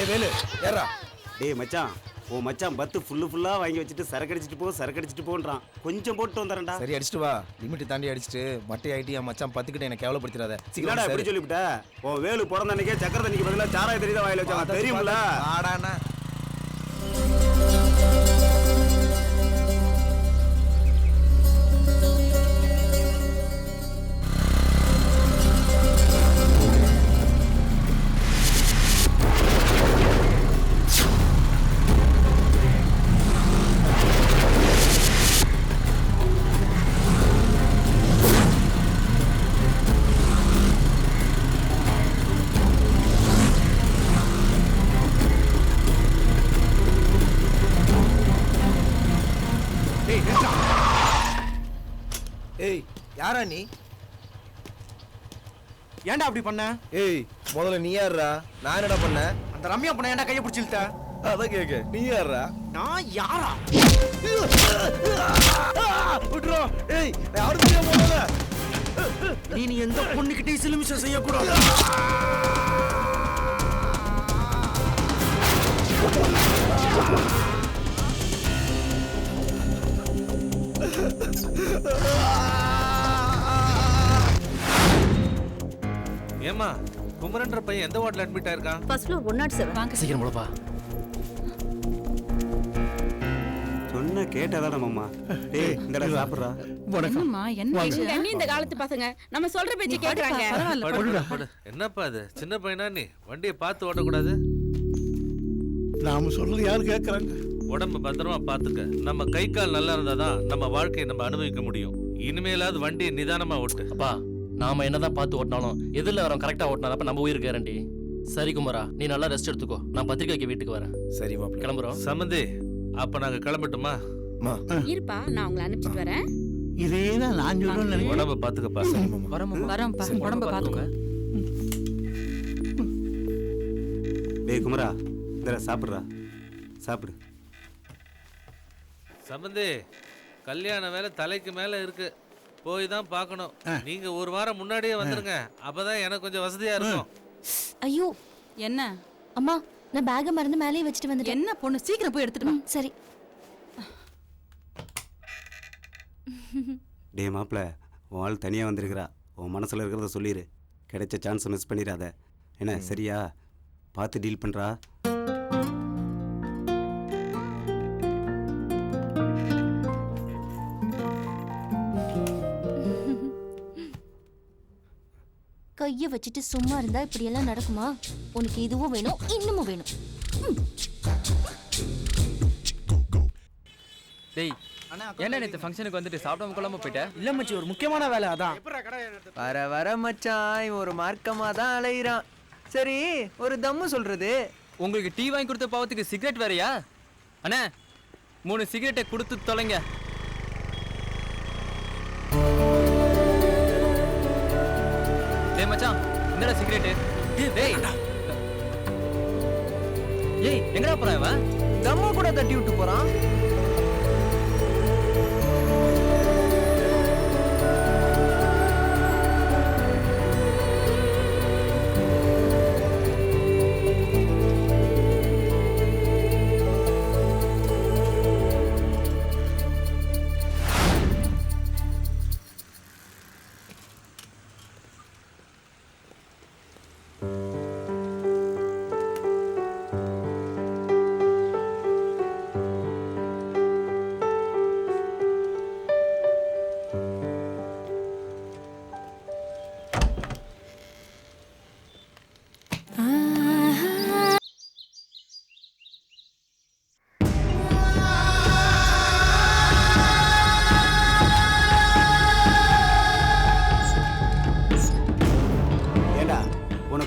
வேலு ஏறா. டேய் மச்சான், உன் மச்சான் பத்து ஃபுல்லா வாங்கி வச்சுட்டு சரக்கு அடிச்சிட்டு போன்றான். கொஞ்சம் போட்டு வந்துறேன்டா. சரி அடிச்சிட்டு வா. லிமிட் தாண்டி அடிச்சிட்டு மட்டை ஆயிட்டு என் மச்சான் பத்துக்கிட்ட என்ன கேவலப்படுத்திடாத. என்னடா இப்படி சொல்லிவிட்ட? உன் வேலு பிறந்த அன்னைக்கே சக்கரை தண்ணிக்கு பதிலா சாராய தண்ணி தான் வாயில வச்சான். தெரியும்ல? ஆடாண்ணா. ஏய் யாரா நீ? ஏன்டா அப்படி பண்ண? ஏய் முதல்ல நீ யாரா? நான் என்னடா பண்ண? அந்த ரம்யா பண்ண ஏன்டா கையை பிடிச்சில்ட்ட? அதான் கேக்க. நீ யாரா? நான் யாரா? விட்றா. ஏய் நான் யாரும் தெரியாம போறல. நீ எந்த பொண்ணுகிட்டே சிலுமிஷம் செய்யக்கூடாது. ஏமா குமரன்ற பையன் எந்த வார்டில் அட்மிட் ஆயிருக்கான்? First floor 107. வாங்க சீக்கிரம் போலப்பா. சொன்ன கேட்டாதான் நம்மம்மா. டேய் இந்தடா சாப்பிடுறா. என்னம்மா என்ன இந்த காலத்து பசங்க நம்ம சொல்ற பேச்சு கேக்குறாங்க. என்னப்பா இது சின்ன பையனா நீ? வண்டியை பார்த்து ஓட்டக்கூடாது. நாம சொல்றது யாரு கேக்குறாங்க? உடம்பு பத்திரமா பாத்துக்க. நம்ம கை கால் நல்லா இருந்தாதான் நம்ம வாழ்க்கையை நம்ம அனுபவிக்க முடியும். இனிமேலாவது வண்டியை நிதானமா ஓட்டு. அப்பா நாம என்னதான் பார்த்து ஓட்டினாலும் எதிரில் வரோம் கரெக்டா ஓட்டினாதான் நம்ம உயிருக்கு கேரண்டி. சரி குமாரா, நீ நல்லா ரெஸ்ட் எடுத்துக்கோ. நான் பத்திரிக்கைக்கு வீட்டுக்கு வரேன். சரி மாப்ள. கிளம்புறோம். சமந்தி, அப்ப நாங்க கிளம்பட்டுமா? இருப்பா, நான் உங்களை அனுப்பிச்சிட்டு வரேன். இதேதான் நான் சொல்றேன். உடம்ப பாத்துக்கப்பா. வரோம்ப்பா, உடம்ப பாத்துக்கோ. டேய் குமரா, இந்தடா சாப்பிடுறா. சாப்பிடு. சமந்தி, கல்யாண வேலை தலைக்கு மேல இருக்கு. போய் தான் பார்க்கணும். நீங்க ஒரு வாரம் முன்னாடியே வந்துருங்க. அப்பதான் எனக்கு கொஞ்சம் வசதியா இருக்கும். ஐயோ என்ன அம்மா, நான் பேக மறந்து மேலேயே வச்சுட்டு வந்துட்டேன். என்ன பொண்ணு, சீக்கிரம் போய் எடுத்துட்டு வா. சரி. டேய் மாப்பிள்ள, உன் ஆள் தனியாக வந்திருக்கிறா. உன் மனசில் இருக்கிறத சொல்லிடு. கிடைச்ச சான்ஸை மிஸ் பண்ணிடாத. என்ன சரியா? பார்த்து டீல் பண்ணுறா. கைய வச்சுட்டு சும்மா இருந்தா இப்படி எல்லாம் நடக்குமா? உனக்கு இதுவும் வேணும், இன்னமும் வேணும். டேய் என்ன நேத்து ஃபங்க்ஷனுக்கு வந்துட்டு சாப்பிடாம கொள்ளாம போயிட்ட? இல்ல மச்சி, ஒரு முக்கியமான வேலை அதான். வர வர மச்சான் இவன் ஒரு மார்க்கமா தான் அலையிறான். சரி ஒரு தம்மு சொல்றது. உங்களுக்கு டீ வாங்கி கொடுத்த பாவத்துக்கு சிகரெட் வேறயா? அண்ணே 3 சிகரெட்டை கொடுத்து தொலைங்க. டேய் மச்சான், என்னடா சிகரெட்? டேய் ஏய் எங்கடா போறான் இவன்? தம்மு கூட தட்டி விட்டு போறான்.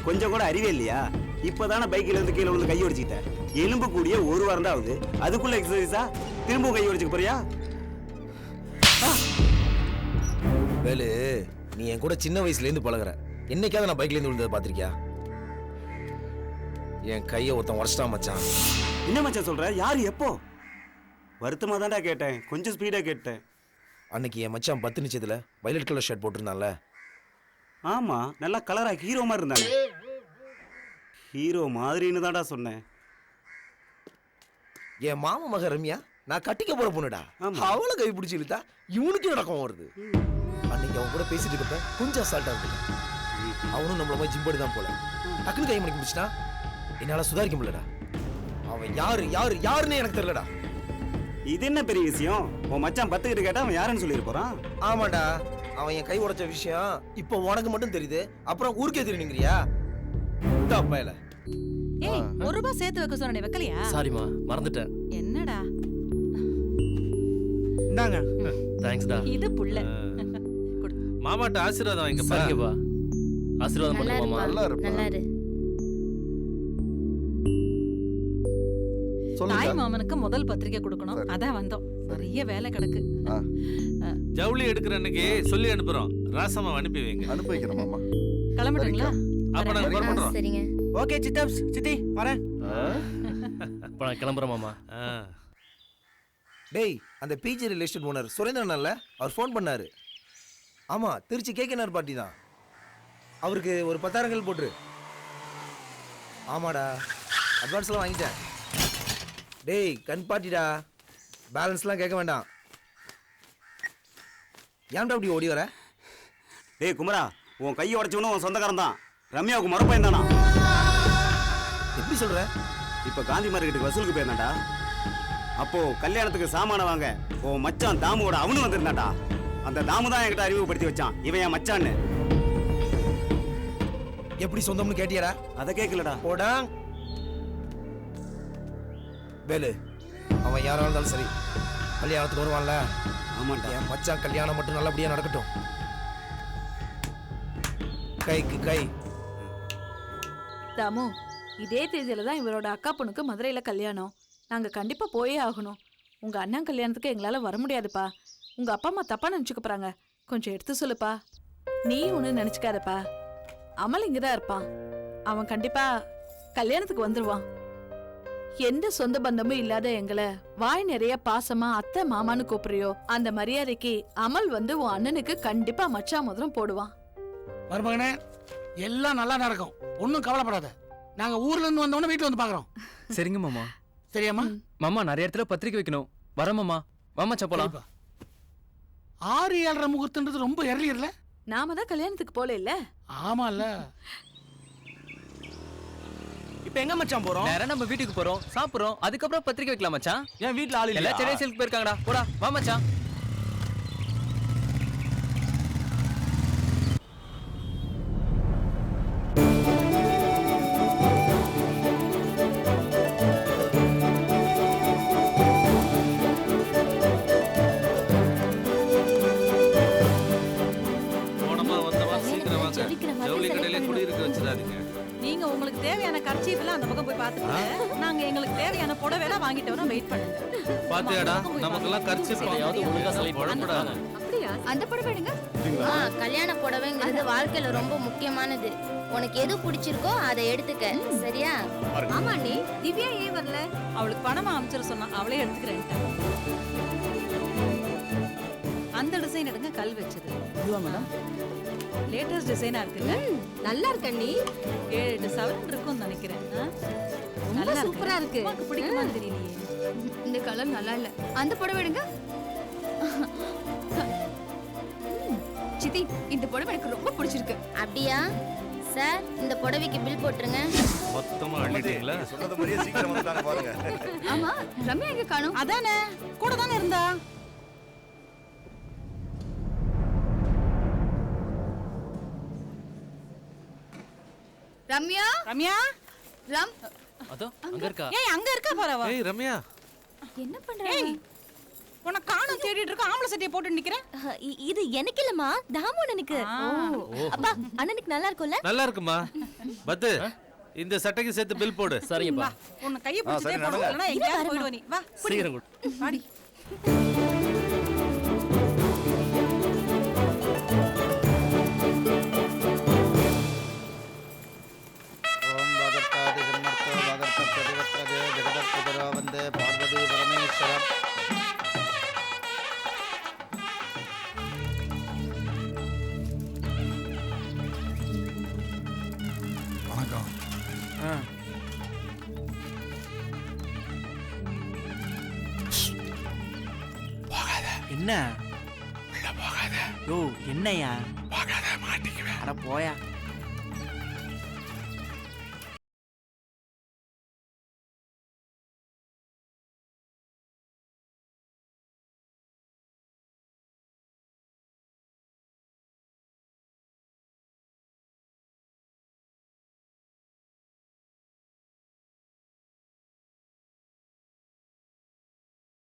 கொஞ்சம் கூட அறிவே இல்லையா? இப்பதானே பைக்கில் இருந்து கீழே விழுந்து கை ஒடிச்சுக்கிட்டேன். எலும்பு கூடிய ஒரு வாரம் தான் ஆகுது. அதுக்குள்ள எக்ஸசைஸா திரும்பவும் கை ஒடிச்சுக்க போறியா? வேலு, நீ என் கூட சின்ன வயசுல இருந்து பழகுற. என்னைக்காவது நான் பைக்ல இருந்து விழுந்ததை பாத்திருக்கியா? என் கையை ஒருத்தன் உடச்சிட்டான் மச்சான். என்ன மச்சான் சொல்ற? யாரு எப்போ? வருத்தமா தான்டா கேட்டேன், கொஞ்சம் ஸ்பீடா கேட்டேன். அன்னைக்கு என் மச்சான் 10 நிச்சயத்துல வயலட் கலர் ஷர்ட் போட்டிருந்தான்ல. ஆமா, நல்லா கலரா ஹீரோ மாதிரி இருந்தாங்க. ஹீரோ மாதிரின்னு தான்டா சொன்னேன். என் மாமா மக ரம்யா நான் கட்டிக்க போற பொண்ணுடா. அவளை கை பிடிச்சி இழுத்தா இவனுக்கு நடக்கும் வருது. அன்னைக்கு அவன் கூட பேசிட்டு இருக்கப்ப கொஞ்சம் அசால்ட்டா இருக்கு. அவனும் நம்மள மாதிரி ஜிம்படி தான் போல. டக்குனு கை மணிக்கு முடிச்சுனா என்னால சுதாரிக்க முடியலடா. அவன் யாருன்னு எனக்கு தெரியலடா. இது என்ன பெரிய விஷயம்? உன் மச்சான் 10 கிட்ட கேட்டா அவன் யாருன்னு சொல்லிட்டு போறான். ஆமாடா, அவன் என் கை உடைச்ச விஷயம் இப்போ உனக்கு மட்டும் தெரியுது, அப்புறம் ஊருக்கே தெரியுங்கிறியா? அப்பையில ஏய், 1 ரூபாய் சேர்த்து வைக்க சொன்னே, வைக்கலையா? சாரிமா, மறந்துட்டேன். என்னடா இந்தாங்க. தேங்க்ஸ்டா. இது புள்ள. மாமாட்ட ஆசீர்வாதம் வாங்கிக்கப்பா. சரிங்கப்பா. ஆசீர்வாதம் பண்ணுங்க மாமா. நல்லா இரு. தாய் மாமனுக்கு முதல் பத்திரிக்கை கொடுக்கணும், அதான் வந்தோம். நிறைய வேலை கிடக்கு. ஜவுளி எடுக்கிற அன்னைக்கு சொல்லி அனுப்புறோம். ராசமா அனுப்பி வைங்க. அனுப்பி வைக்கிறேன் மாமா. கிளம்பிடுங்களா? அப்ப நாங்க புறப்படுறோம். சரிங்க. ஓகே சித்தப்ஸ், சித்தி வரேன். இப்ப நான் கிளம்புறேன் மாமா. டேய், அந்த PG real estate owner Surendran அல்ல, அவர் ஃபோன் பண்ணாரு. ஆமா, திருச்சி கேகேஆர் பார்ட்டி தான். அவருக்கு ஒரு 10,000 போட்டுரு. ஆமாடா, அட்வான்ஸ்லாம் வாங்கிட்டேன். டேய், கண் பாட்டிடா, பேலன்ஸ்லாம் கேட்க வேண்டாம். ஏன்டா அப்படி ஓடி வர? டேய் குமரா, உன் கையை உடைச்சவனும் உன் சொந்தக்காரன் தான். ரம்யாவுக்கு மறுப்பையன் தானா? எப்படி சொல்ற? இப்ப காந்தி மார்க்கெட்டுக்கு வசூலுக்கு போயிருந்தாண்டா. அப்போ கல்யாணத்துக்கு சாமான வாங்க உன் மச்சான் தாமுவோட அவனு வந்திருந்தாண்டா. அந்த தாமு தான் என்கிட்ட அறிமுகப்படுத்தி வச்சான் இவன் என் மச்சான்னு. எப்படி சொந்தம்னு கேட்டியாடா? அதை கேட்கலடா. போடா வேலு, அவன் யாரா இருந்தாலும் சரி கல்யாணத்துக்கு வருவான்ல. ஆமாண்டா. என் மச்சான் கல்யாணம் மட்டும் நல்லபடியா நடக்கட்டும். கைக்கு கை. தாமு, இதே தேதியில தான் இவரோட அக்கா பொண்ணுக்கு மதுரையில கல்யாணம். நாங்க கண்டிப்பா போயே ஆகணும். உங்க அண்ணன் கல்யாணத்துக்கு எங்களால வர முடியாதுப்பா. உங்க அப்பா அம்மா தப்பா நினைச்சுக்க போறாங்க. கொஞ்சம் எடுத்து சொல்லுப்பா. நீ ஒண்ணு நினைச்சுக்காதப்பா. அமல் இங்கதான் இருப்பான். அவன் கண்டிப்பா கல்யாணத்துக்கு வந்துருவான். எந்த சொந்த பந்தமும் இல்லாத எங்களை வாய் நிறைய பாசமா அத்தை மாமான்னு கூப்பிடுறியோ அந்த மரியாதைக்கு அமல் வந்து உன் அண்ணனுக்கு கண்டிப்பா மச்சா மோதிரம் போடுவான். மருமகனே, எல்லாம் நல்லா நடக்கும், ஒன்றும் கவலைப்படாத. நாங்க ஊர்ல இருந்து வந்தோடனே வீட்டுல வந்து பாக்குறோம். சரிங்க மாமா. சரியாம்மா? மாமா நிறைய இடத்துல பத்திரிக்கை வைக்கணும். வர மாமா. மாமா சப்பலாம். 6-7:30 முகூர்த்தன்றது ரொம்ப எர்லியர்ல. நாம தான் கல்யாணத்துக்கு போல இல்ல. ஆமால. இப்போ எங்க மச்சான் போறோம்? நேரா நம்ம வீட்டுக்கு போறோம், சாப்பிடுறோம், அதுக்கப்புறம் பத்திரிக்கை வைக்கலாம் மச்சான். என் வீட்ல ஆள் இல்ல. எல்லாம் சென்னை சில்க் போயிருக்காங்கடா. போடா வா மச்சான். போனமா வந்தமா சீக்கிரம் வாங்க. ஜவுளி கடையில குடியிருக்க வச்சிடாதீங்க. நீங்க உங்களுக்கு தேவையான கர்ச்சீஃப்லாம் அந்த பக்கம் போய் பாத்துக்கோங்க. நாங்க எங்களுக்கு தேவையான புடவை எல்லாம் வாங்கிட்டு வரோம். வெயிட் பண்ணுங்க. பாத்தியாடா, நமக்கெல்லாம் கர்ச்சீஃப் யாவது ஒழுங்கா செலக்ட் போடக்கூடாது. அப்படியா? அந்த புடவை எடுங்க. கல்யாண புடவைங்கிறது வாழ்க்கையில ரொம்ப முக்கியமானது. உனக்கு எது பிடிச்சிருக்கோ அதை எடுத்துக்க, சரியா? ஆமா, நீ திவ்யா ஏன் வரல? அவளுக்கு பணமா அமைச்சிட சொன்னா, அவளே எடுத்துக்கிறேன். அந்த டிசைன் எடுங்க, கல் வச்சது. இதுவா மேடம்? லேட்டஸ்ட் டிசைனா இருக்குல்ல? நல்லா இருக்க நீ. 7-8 சவரன் இருக்கும்னு நினைக்கிறேன். ரொம்ப சூப்பரா இருக்கு. உனக்கு பிடிக்குமான்னு தெரியலையே. இந்த கலர் நல்லா இல்ல. அந்த புடவை எடுங்க. சித்தி, இந்த புடவை எனக்கு ரொம்ப பிடிச்சிருக்கு. அப்படியா? சார், இந்த புடவைக்கு பில் போட்டுருங்க. மொத்தமா அள்ளிட்டீங்களா? சொன்னது மாதிரியே சீக்கிரம் வந்துட்டாங்க பாருங்க. ஆமா, ரம்யா எங்க காணோம்? அதானே கூட தானே இருந்தா. ரம்யா, ரம்யா, அதோ அங்க இருக்கா. ஏய் அங்க இருக்கா பாரவா. ஏய் ரம்யா, என்ன பண்ற? ஏய், உன்னை காணோம் தேடிட்டு இருக்க. ஆம்பளை சட்டையை போட்டு நிக்கிறேன். இது எனக்கு இல்லம்மா, தாமு அண்ணனுக்கு. அப்பா, அண்ணனுக்கு நல்லா இருக்கும்ல? நல்லா இருக்குமா? பத்து, இந்த சட்டைக்கு சேர்த்து பில் போடு. சரிங்கப்பா. உன்னை கையை பிடிச்சதே போடுறேன்னா எங்கேயாவது போயிடுவ நீ. வா சீக்கிரம் கொடு. வாடி. ஓம் வாகர்த்தாதி ஜன்மர்த்தோ வாகர்த்த பிரதிவத்ரதே ஜெகதத்புதரோ வந்தே பார்வதி பரமேஸ்வரம். வணக்கம். என்ன யோ என்னையா அட போயா